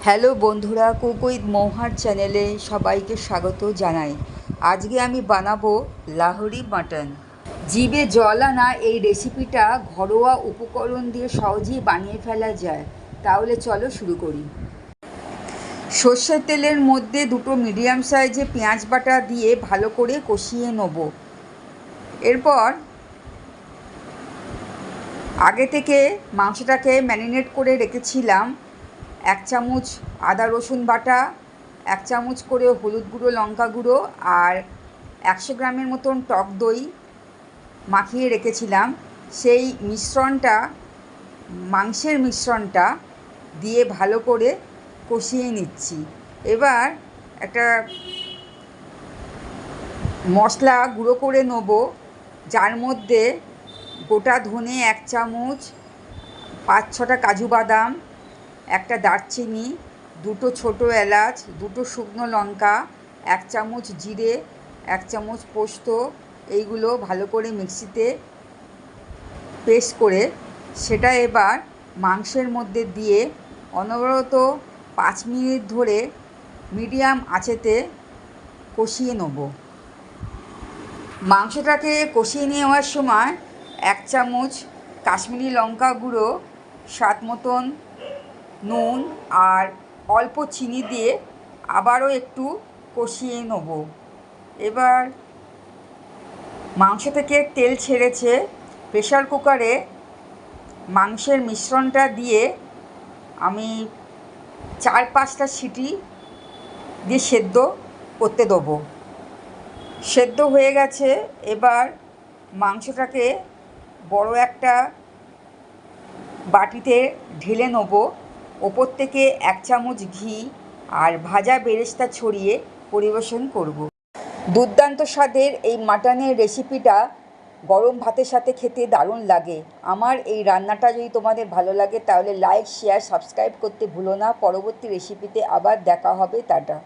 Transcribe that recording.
Hello বন্ধুরা, cook with মৌহার চ্যানেলে সবাইকে স্বাগত জানাই। আজকে আমি বানাবো লাহোরি মাটন। জিভে জল আনা এই রেসিপিটা ঘরোয়া উপকরণ দিয়ে সহজেই বানিয়ে ফেলা যায়। তাহলে চলো শুরু করি। সর্ষের তেলের মধ্যে দুটো মিডিয়াম সাইজে পেঁয়াজ বাটা দিয়ে ভালো করে কষিয়ে নেব। এরপর আগে থেকে মাংসটাকে ম্যারিনেট করে রেখেছিলাম। 1 চামচ আদা রসুন বাটা, 1 চামচ করে হলুদ গুঁড়ো, লঙ্কা গুঁড়ো আর 100 গ্রামের মতন টক দই মাখিয়ে রেখেছিলাম। সেই মাংসের মিশ্রণটা দিয়ে ভালো করে কষিয়ে নিচ্ছি। এবার একটা মশলা গুঁড়ো করে নেব, যার মধ্যে গোটা ধনে 1 চামচ, 5-6টা কাজু বাদাম, একটা দারচিনি, দুটো ছোটো এলাচ, দুটো শুকনো লঙ্কা, 1 চামচ জিরে, 1 চামচ পোস্ত, এইগুলো ভালো করে মিক্সিতে পেস্ট করে সেটা এবার মাংসের মধ্যে দিয়ে অনবরত 5 মিনিট ধরে মিডিয়াম আঁচেতে কষিয়ে নেব। মাংসটাকে কষিয়ে নেওয়ার সময় 1 চামচ কাশ্মীরি লঙ্কা গুঁড়ো, স্বাদ মতন নুন আর অল্প চিনি দিয়ে আবারও একটু কষিয়ে নেব। এবার মাংস থেকে তেল ছেড়েছে। প্রেসার কুকারে মাংসের মিশ্রণটা দিয়ে আমি 4-5টা সিটি দিয়ে সেদ্ধ করতে দেবো। সেদ্ধ হয়ে গেছে। এবার মাংসটাকে বড় একটা বাটিতে ঢেলে নেব। ওপর থেকে 1 চামচ ঘি আর ভাজা বেরেস্তা ছড়িয়ে পরিবেশন করব। দুর্দান্ত স্বাদের এই মাটনের রেসিপিটা গরম ভাতের সাথে খেতে দারুণ লাগে। আমার এই রান্নাটা যদি তোমাদের ভালো লাগে তাহলে লাইক, শেয়ার, সাবস্ক্রাইব করতে ভুলো না। পরবর্তী রেসিপিতে আবার দেখা হবে। টাটা।